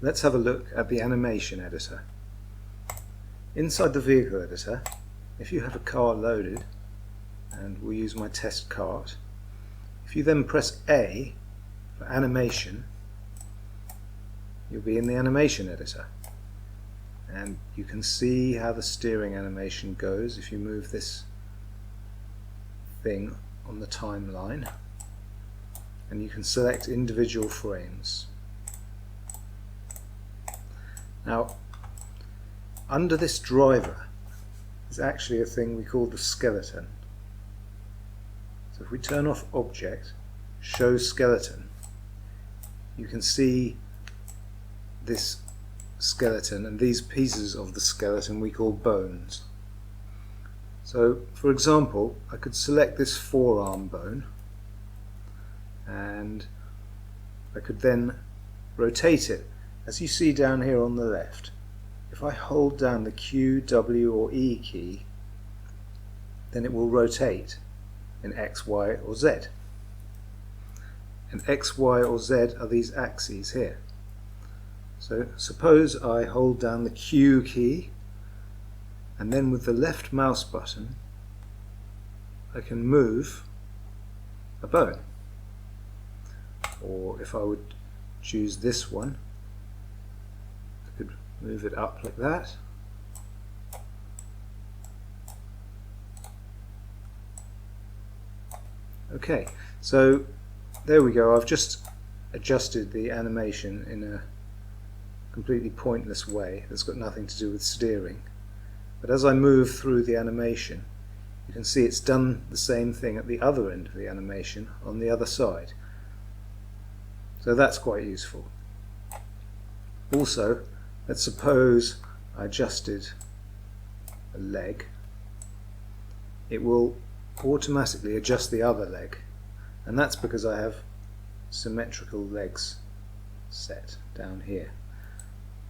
let's have a look at the animation editor. Inside the vehicle editor, if you have a car loaded, and we'll use my test cart, if you then press A for animation, you'll be in the animation editor, and you can see how the steering animation goes if you move this thing on the timeline, and you can select individual frames. Now, under this driver is actually a thing we call the skeleton. So if we turn off Object, Show Skeleton, you can see this skeleton, and these pieces of the skeleton we call bones. So for example, I could select this forearm bone, and I could then rotate it, as you see down here on the left. If I hold down the Q, W or E key, then it will rotate in X, Y or Z. And X, Y or Z are these axes here. So suppose I hold down the Q key, and then with the left mouse button I can move a bone. Or if I would choose this one, I could move it up like that. Okay, so there we go. I've just adjusted the animation in a completely pointless way that's got nothing to do with steering. But as I move through the animation, you can see it's done the same thing at the other end of the animation on the other side. So that's quite useful. Also, let's suppose I adjusted a leg. It will automatically adjust the other leg, and that's because I have symmetrical legs set down here,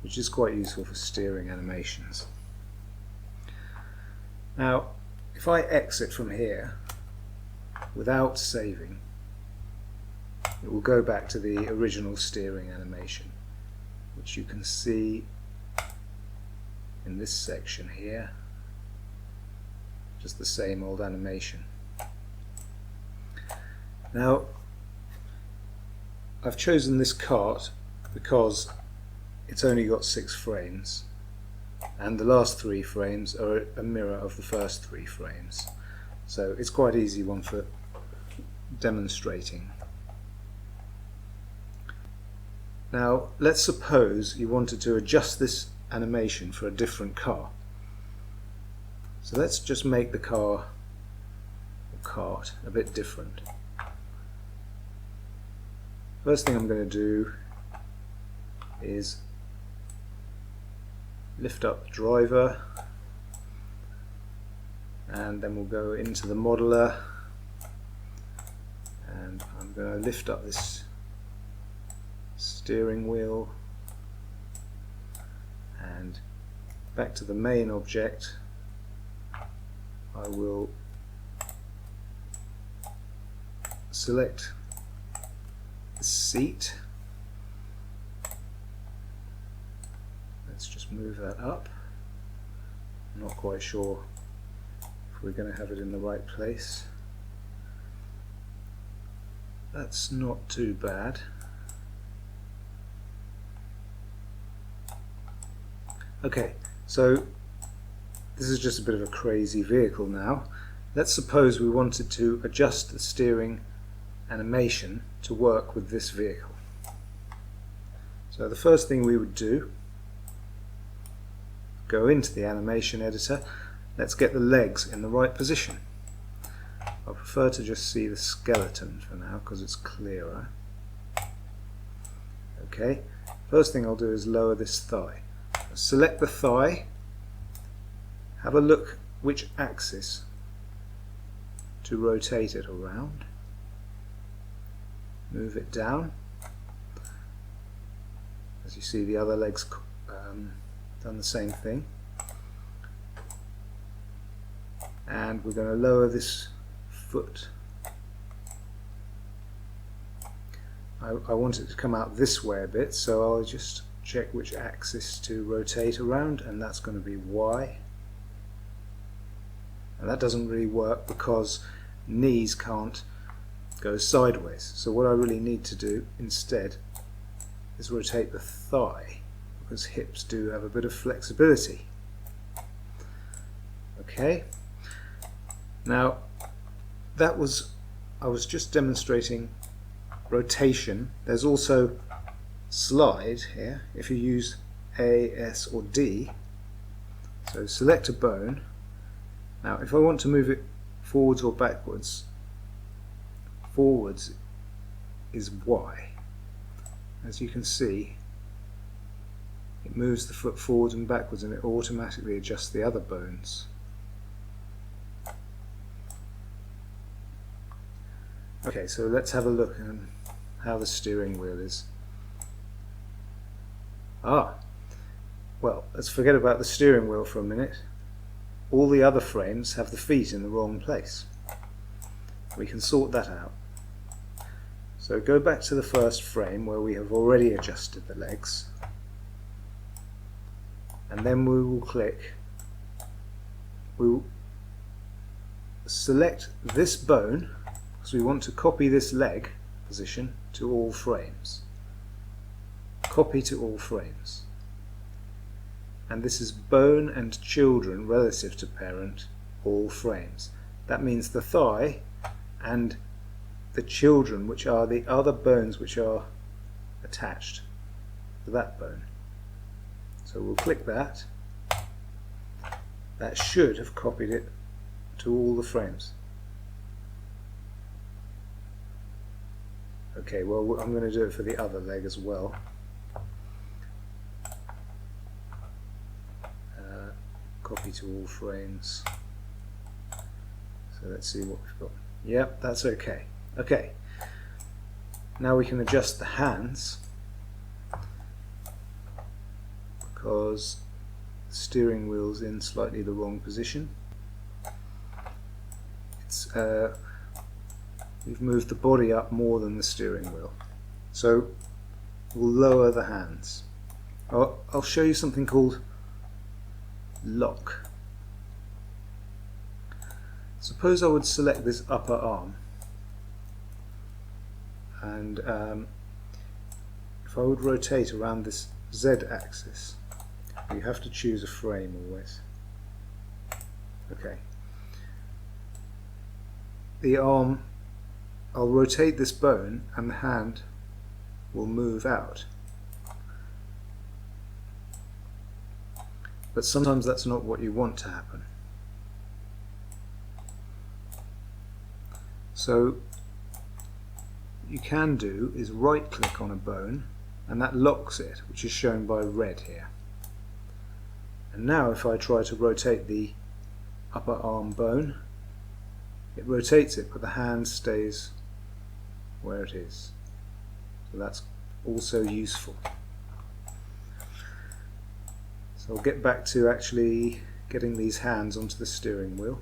which is quite useful for steering animations. Now, if I exit from here without saving, it will go back to the original steering animation, which you can see in this section here, just the same old animation. Now, I've chosen this cart because it's only got 6 frames, and the last 3 frames are a mirror of the first 3 frames, so it's quite an easy one for demonstrating. Now let's suppose you wanted to adjust this animation for a different car. So let's just make the car or cart a bit different. First thing I'm going to do is lift up the driver, and then we'll go into the modeler, and I'm going to lift up this steering wheel, and back to the main object I will select the seat. Let's just move that up. I'm not quite sure if we're going to have it in the right place. That's not too bad. Okay, so this is just a bit of a crazy vehicle now. Let's suppose we wanted to adjust the steering animation to work with this vehicle. So the first thing we would do, go into the animation editor. Let's get the legs in the right position. I prefer to just see the skeleton for now because it's clearer. Okay, first thing I'll do is lower this thigh. Select the thigh, have a look which axis to rotate it around, move it down. As you see, the other leg's done the same thing, and we're going to lower this foot. I want it to come out this way a bit, so I'll just check which axis to rotate around, and that's going to be Y. And that doesn't really work because knees can't go sideways. So what I really need to do instead is rotate the thigh, because hips do have a bit of flexibility. Okay, now that was, I was just demonstrating rotation. There's also slide here if you use A, S or D. So select a bone. Now if I want to move it forwards or backwards, forwards is Y. As you can see, it moves the foot forwards and backwards, and it automatically adjusts the other bones. Okay, so let's have a look at how the steering wheel is. Well, let's forget about the steering wheel for a minute. All the other frames have the feet in the wrong place. We can sort that out. So go back to the first frame where we have already adjusted the legs, and then we will select this bone, because we want to copy this leg position to all frames. Copy to all frames. And this is bone and children relative to parent, all frames. That means the thigh and the children, which are the other bones which are attached to that bone. So we'll click that. That should have copied it to all the frames. Okay, well, I'm going to do it for the other leg as well. Copy to all frames. So let's see what we've got. Yep, that's okay. Okay, now we can adjust the hands, because the steering wheel's in slightly the wrong position. We've moved the body up more than the steering wheel. So we'll lower the hands. I'll show you something called lock. Suppose I would select this upper arm, and if I would rotate around this Z axis, you have to choose a frame always. Okay. The arm, I'll rotate this bone and the hand will move out. But sometimes that's not what you want to happen. So what you can do is right click on a bone, and that locks it, which is shown by red here. And now if I try to rotate the upper arm bone, it rotates it, but the hand stays where it is. So that's also useful. So I'll get back to actually getting these hands onto the steering wheel.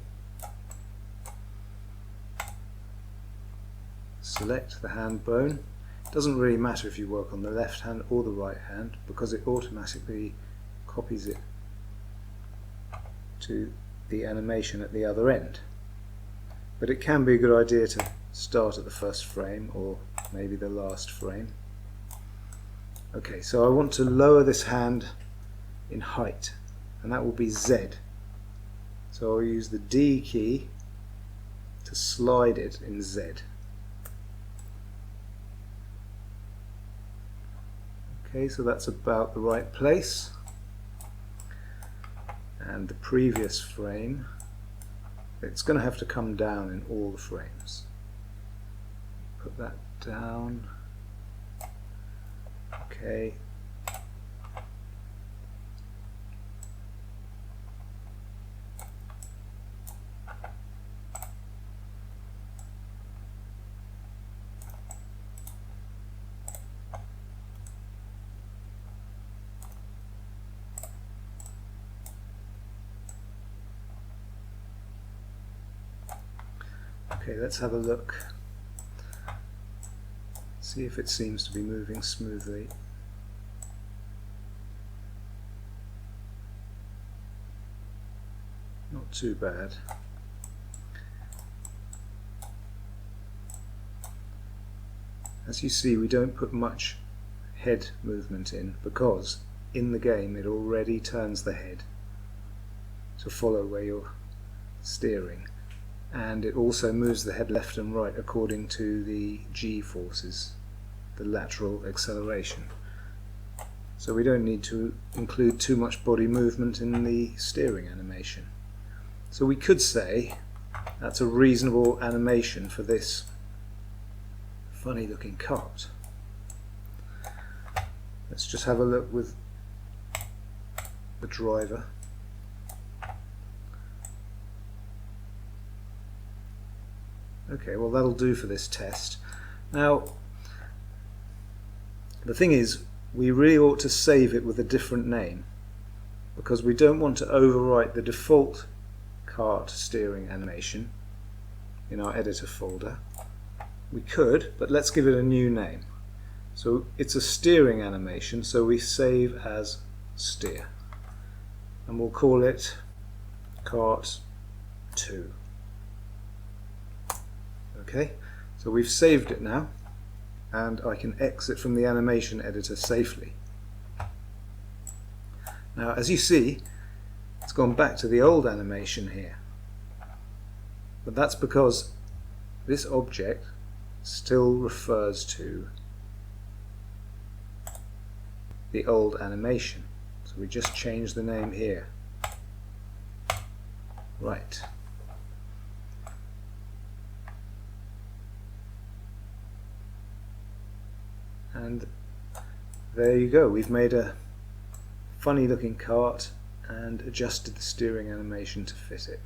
Select the hand bone. It doesn't really matter if you work on the left hand or the right hand, because it automatically copies it to the animation at the other end. But it can be a good idea to start at the first frame, or maybe the last frame. Okay, so I want to lower this hand in height, and that will be Z. So I'll use the D key to slide it in Z. Okay, so that's about the right place. And the previous frame, it's going to have to come down in all the frames. Put that down. Okay. Okay, let's have a look. See if it seems to be moving smoothly. Not too bad. As you see, we don't put much head movement in because in the game it already turns the head to follow where you're steering, and it also moves the head left and right according to the G forces, the lateral acceleration. So we don't need to include too much body movement in the steering animation. So we could say that's a reasonable animation for this funny looking cart. Let's just have a look with the driver. Okay, well that'll do for this test. Now the thing is, we really ought to save it with a different name because we don't want to overwrite the default cart steering animation in our editor folder. We could, but let's give it a new name. So it's a steering animation, so we save as steer, and we'll call it cart 2. Okay, so we've saved it now, and I can exit from the animation editor safely. Now as you see, it's gone back to the old animation here, but that's because this object still refers to the old animation, so we just change the name here. Right. And there you go, we've made a funny looking cart and adjusted the steering animation to fit it.